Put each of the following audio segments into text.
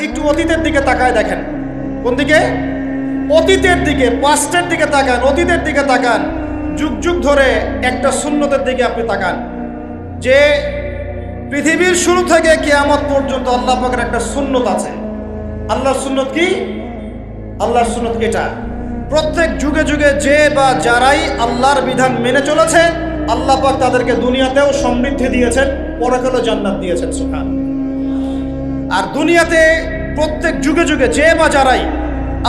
একটু অতীতের দিকে তাকায় দেখেন। কোন দিকে? অতীতের দিকে, পাস্টের দিকে তাকান, অতীতের দিকে তাকান। যুগ যুগ ধরে একটা সুন্নতের দিকে আপনি তাকান, যে পৃথিবীর শুরু থেকে কিয়ামত পর্যন্ত আল্লাহ পাকের একটা সুন্নত আছে। আল্লাহর সুন্নত কি? আল্লাহর সুন্নত এটা, প্রত্যেক যুগে যুগে যে বা যারাই আল্লাহর বিধান মেনে চলেছে, আল্লাহ পাক তাদেরকে দুনিয়াতেও সমৃদ্ধি দিয়েছেন, পরকালে জান্নাত দিয়েছেন। সুবহান। আর দুনিয়াতে প্রত্যেক যুগে যুগে যে বা যারাই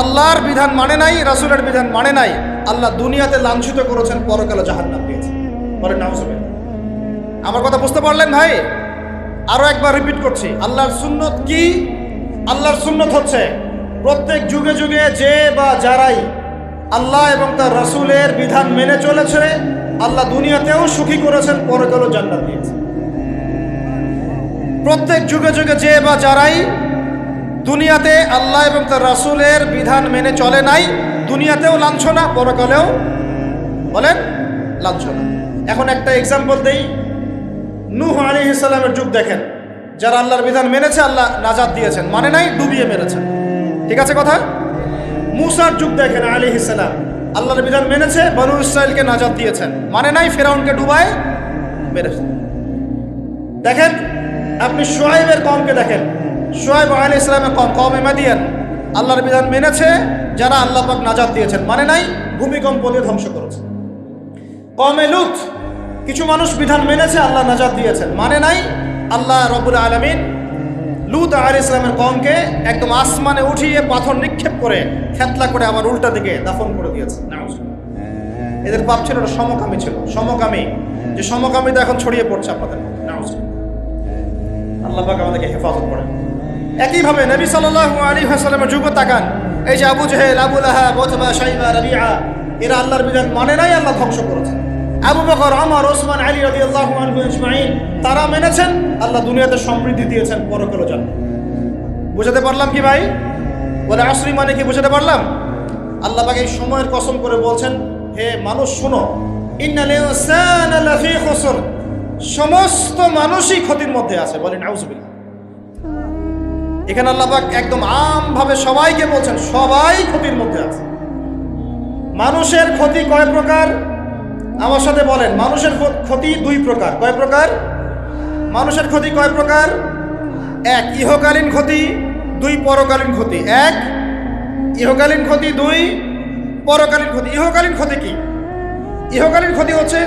আল্লাহর বিধান মানে নাই, রাসূলের বিধান মানে নাই, আল্লাহ দুনিয়াতে লাঞ্ছিত করেছেন, পরকালে জাহান্নাম দিয়েছেন। বলেন নাউজুবিল্লাহ। আমার কথা বুঝতে পারলেন ভাই? আরো একবার রিপিট করছি, আল্লাহর সুন্নত কি? আল্লাহর সুন্নত হচ্ছে প্রত্যেক যুগে যুগে যে বা যারাই আল্লাহ এবং তার রাসূলের বিধান মেনে চলেছে, আল্লাহ দুনিয়াতেও সুখী করেছেন, পরকালেও জান্নাত দিয়েছেন। প্রত্যেক যুগে যুগে যে বা যারাই দুনিয়াতে আল্লাহ এবং তার রাসূলের বিধান মেনে চলে নাই, দুনিয়াতেও লাঞ্ছনা, পরকালেও বলেন লাঞ্ছনা। এখন একটা এক্সাম্পল দেই। নূহ আলাইহিস সালামের যুগ দেখেন, যারা আল্লাহর বিধান মেনেছে আল্লাহ নাজাত দিয়েছেন, মানে নাই ডুবিয়ে মেরেছেন। ঠিক আছে কথা? মূসার যুগ দেখেন আলাইহিস সালাম, আল্লাহর বিধান মেনেছে, বনু ইসরাইলকে নাজাত দিয়েছেন, মানে নাই ফিরআউনকে ডুবায় মেরেছেন। দেখেন আপনি শুআয়বের কওমকে দেখেন, শুআয়ব আলাইহিস সালামের কওম, কওমে মাদিয়ান, আল্লাহর বিধান মেনেছে, যারা আল্লাহ পাক নাজাত দিয়েছেন, মানে নাই ভূমিকম্প দিয়ে ধ্বংস করেছে। কওমে লূত, কিছু মানুষ বিধান মেনেছে, আল্লাহ নাজাত দিয়েছেন, মানে নাই, আল্লাহ রব্বুল আলামিন লূত আলাইহিস সালামের কওমকে একদম আসমানে উঠিয়ে পাথর নিক্ষেপ করে খেতলা করে আবার উল্টা দিকে দাফন করে দিয়েছে। নাউজুবিল্লাহ। এদের পাপ ছিল, সমকামী ছিল, সমকামী, যে সমকামিতা এখন ছড়িয়ে পড়ছে আপনাদের। নাউজুবিল্লাহ। আল্লাহ পাক আমাদেরকে হেফাজত করেন। একইভাবে নবী সাল্লাল্লাহু আলাইহি ওয়াসাল্লামের যুগ তাকান, এই যে আবু জেহেল, আবু লাহাব, উতবা, শাইবা, রাবিআ, এরা আল্লাহর বিধান মানে নাই, আল্লাহ ধ্বংস করেছে। আবু বকর, ওমর, ওসমান, আলী রাদিয়াল্লাহু আনহু আজমাইন, তারা মেনেছেন, আল্লাহ দুনিয়াতে সমৃদ্ধি দিয়েছেন, পরকালে জান্নাত। বুঝাতে পারলাম কি ভাই? বলে আসরি মানে কি বুঝাতে পারলাম? আল্লাহ পাক এই সময়ের কসম করে বলছেন, হে মানুষ শোনো, ইন্নাল ইনসানা লাফি খুসর, সমস্ত মানুষই ক্ষতির মধ্যে আছে। বলেন নাউজুবিল্লাহ। এখানে আল্লাহ পাক একদম আমভাবে সবাইকে বলছেন, সবাই ক্ষতির মধ্যে আছে। মানুষের ক্ষতি কয় প্রকার? আমার সাথে বলেন, মানুষের ক্ষতি দুই প্রকার। কয় প্রকার? মানুষের ক্ষতি কয় প্রকার? এক, ইহকালীন ক্ষতি, দুই, পরকালীন ক্ষতি। এক, ইহকালীন ক্ষতি, দুই, পরকালীন ক্ষতি। ইহকালীন ক্ষতি কি? ইহকালীন ক্ষতি হচ্ছে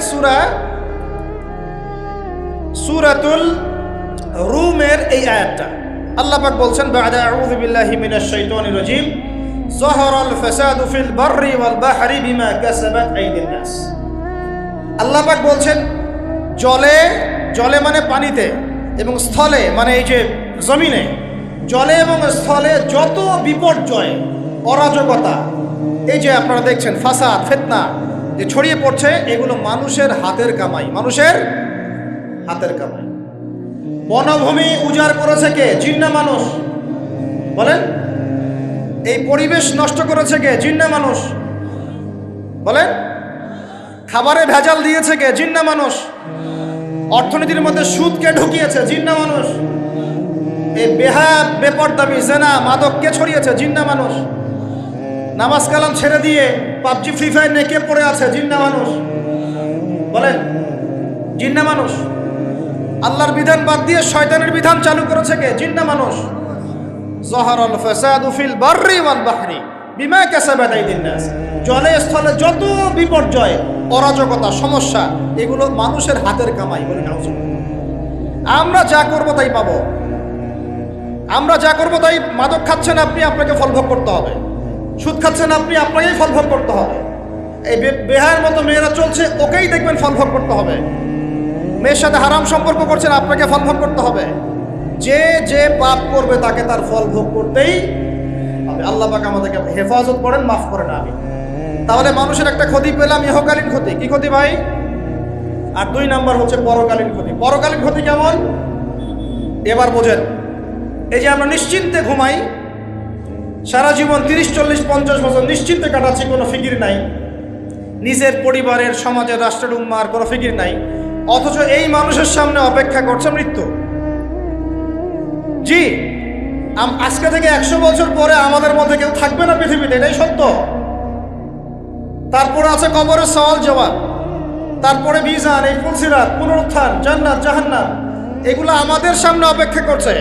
সূরাতুল রুমের এই আয়াতটা। আল্লাহ পাক বলছেন, বা'দা আউযু বিল্লাহি মিনাশ শাইতানির রাজীম, যাহারাল ফাসাদু ফিল বাররি ওয়াল বাহরি বিমা কাসাবাত আইদিন নাস। আল্লাহ পাক বলছেন, জলে, জলে মানে পানিতে, এবং স্থলে মানে এই যে জমিনে, জলে এবং স্থলে যত বিপর্যয়, অরাজকতা, এই যে আপনারা দেখছেন ফাসাদ, ফিতনা যে ছড়িয়ে পড়ছে, এগুলো মানুষের হাতের কামাই, মানুষের হাতের কামাই। বনভূমি উজাড় করেছে কে? জিন না মানুষ? বলেন। এই পরিবেশ নষ্ট করেছে কে? জিন না মানুষ? বলেন। খাবারে ভেজাল দিয়েছে কে? জিন না মানুষ? অর্থনীতির মধ্যে সুদকে ঢুকিয়েছে, জিন না মানুষ? এই বেহায়া, বেপরদামি, জেনা, মাদক কে ছড়িয়েছে? জিন না মানুষ? নামাজ কালাম ছেড়ে দিয়ে পাবজি, ফ্রি ফায়ার নিয়ে কে পড়ে আছে? জিন না মানুষ? বলেন, জিন না মানুষ? আল্লাহর বিধান বাদ দিয়ে শয়তানের বিধান চালু করেছে কে? জিন না মানুষ? যাহারাল ফাসাদু ফিল বাররি ওয়াল বাহরি বিমা কাসাবাত আইদিন নাস, জলে স্থলে যত বিপর্যয়, অরাজকতা, সমস্যা, এগুলো মানুষের হাতের কামাই। বলে নাউজুবিল্লাহ। আমরা যা করব তাই পাবো। আমরা যা করব তাই, মাদক খাচ্ছেন আপনি, আপনাকে ফলভোগ করতে হবে। সুদ খাচ্ছেন আপনি, আপনাকেই ফলভোগ করতে হবে। এই বেহায়ের মতো মেয়েরা চলছে, ওকেই দেখবেন ফলভোগ করতে হবে। মেয়ের সাথে হারাম সম্পর্ক করছেন, আপনাকে ফলভোগ করতে হবে। যে যে পাপ করবে তাকে তার ফল ভোগ করতেই হবে। আল্লাহ পাক আমাদেরকে হেফাজত করেন, মাফ করেন। আমি তাহলে মানুষের একটা ক্ষতি পেলাম, ইহকালীন ক্ষতি। কি ক্ষতি ভাই? আর দুই নাম্বার হচ্ছে পরকালীন ক্ষতি। পরকালীন ক্ষতি কেমন? এবার বোঝেন। এই যে আমরা নিশ্চিন্তে ঘুমাই, সারা জীবন 30, 40, 50 বছর নিশ্চিন্তে কাটাচ্ছি, কোনো ফিকির নাই, নিজের পরিবারের, সমাজের, রাষ্ট্রের, উম্মার কোনো ফিকির নাই, অথচ এই মানুষের সামনে অপেক্ষা করছে মৃত্যু। জি, আজকে থেকে 100 বছর পরে আমাদের মধ্যে কেউ থাকবে না পৃথিবীতে, এটাই সত্য। তারপরে আছে কবরের সওয়াল জবাব, তারপরে মিজান, এই ফুলসিরাত, পুনরুত্থান, জান্নাত জাহান্নাম, এগুলো আমাদের সামনে অপেক্ষা করছে।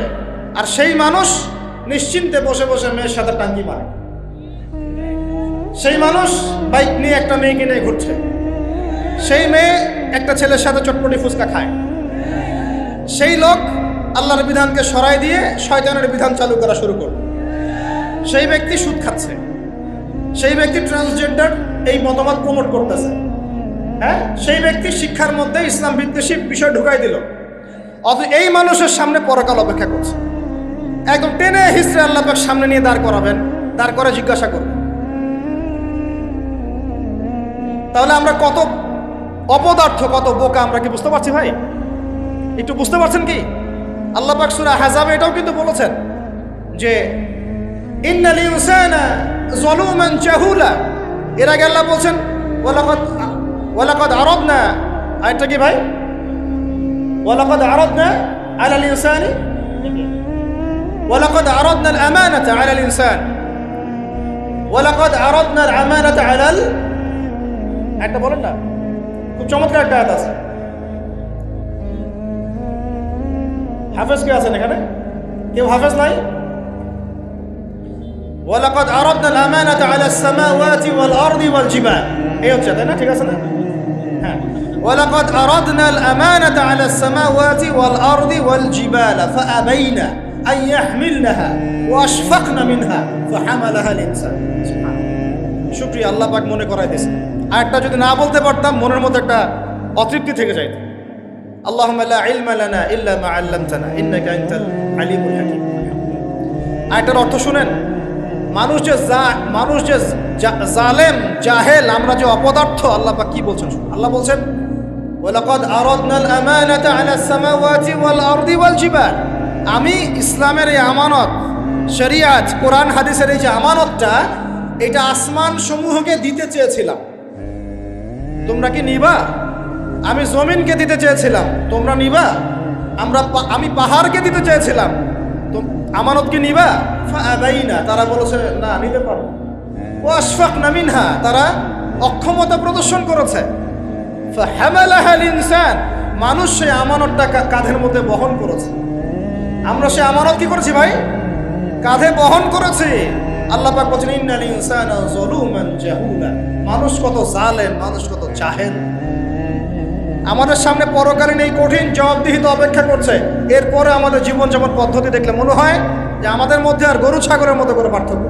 আর সেই মানুষ নিশ্চিন্তে বসে বসে মেয়ের সাথে টাঙ্গি মারে, সেই মানুষ বাইক নিয়ে একটা মেয়েকে নিয়ে ঘুরছে, সেই মেয়ে একটা ছেলের সাথে চটপটি ফুচকা খায়, সেই লোক আল্লাহর বিধানকে সরাই দিয়ে শয়তানের বিধান চালু করা শুরু করল, সেই ব্যক্তি সুদ খাচ্ছে, সেই ব্যক্তি ট্রান্সজেন্ডার এই মতবাদ প্রমোট করতেছে, হ্যাঁ, সেই ব্যক্তি শিক্ষার মধ্যে ইসলাম বিদ্বেষী বিষয় ঢুকাই দিল। অথচ এই মানুষের সামনে পরকাল অপেক্ষা করছে। একদম টেনে হিস্ট্রি আল্লাহ পাক সামনে নিয়ে দাঁড় করাবেন, দাঁড় করে জিজ্ঞাসা করবেন। তাহলে আমরা কত অপদার্থ, কত বোকা, আমরা কি বুঝতে পারছি ভাই? একটু বুঝতে পারছেন কি? আল্লাহ পাক সূরা আহজাবে এটাও কিন্তু বলেছেন যে ইন্নাল ইনসানা যালুমান জাহুলা। এর আগে আল্লাহ বলছেন ওয়ালাকাদ আরাদনা, আয়াতটা কি ভাই? ওয়ালাকাদ আরাদনা আলাল ইনসানি ওয়ালাকাদ আরাদনা আল আমানাতা আলাল ইনসান ওয়ালাকাদ আরাদনা আল আমানাতা আলাল, একটা বলেন না, খুব চমৎকার একটা আয়াত আছে। হাফেজ কে আছেন এখানে? কেউ হাফেজ নাই? ওয়ালাকাদ আরাদনা আল আমানাতা আলাস সামাওয়াতি ওয়াল আরদি ওয়াল জিবাল, এই হচ্ছে, তাই না? ঠিক আছে না? হ্যাঁ, ওয়ালাকাদ আরাদনা আল আমানাতা আলাস সামাওয়াতি ওয়াল আরদি ওয়াল জিবাল ফাআবাইনা আন ইয়াহমিলনাহা ওয়া আশফাকনা মিনহা ফাহামালাহা আল ইনসান। সুবহানাল্লাহ, শুকরিয়া, আল্লাহ পাক মনে করাই দিয়েছেন। আরেকটা যদি না বলতে পারতাম মনের মধ্যে একটা অতৃপ্তি থেকে যাইত। আল্লাহুম্মা লা ইলমা লানা ইল্লা মা আল্লামতানা ইন্নাকা আনতাল আলিমুল হাকীম। আয়াতের অর্থ শুনেন, মানুষ যে জালেম, জাহেল, আমরা যে অপদার্থ, আল্লাহ পাক কি বলছেন? আল্লাহ বলছেন ওয়ালাকাদ আরাদনাল আমানাতা আলাস সামাওয়াতি ওয়াল আরদি ওয়াল জিবাল। আমি ইসলামের এই আমানত, শরিয়াত, কোরআন হাদিসের এই যে আমানতটা, এটা আসমান সমূহকে দিতে চেয়েছিলাম, তোমরা কি নিবা? আমি জমিনকে দিতে চেয়েছিলাম, তোমরা নিবা? আমি পাহাড়কে দিতে চেয়েছিলাম, আমানত কি নিবা? ফাআবাইনা, তারা বলেছে না, নিতে পারো। ওয়া আশফাকনা মিনহা, তারা অক্ষমতা প্রদর্শন করেছে। ফাহামালাহা আল ইনসান, মানুষ সেই আমানতটা কাঁধের মধ্যে বহন করেছে। আমরা সেই আমানত কি করেছি ভাই? কাঁধে বহন করেছি। আল্লাহ পাক বলেন ইন্নাল ইনসানা যালুমান জাহুলা, মানুষ কত জালেম, মানুষ কত জাহেল। আমাদের সামনে পরকালীন এই কঠিন জবাবদিহিতা অপেক্ষা করছে। এরপরে আমাদের জীবনযাপন পদ্ধতি দেখলে মনে হয় যে আমাদের মধ্যে আর গরু ছাগলের মতো করে পার্থক্য।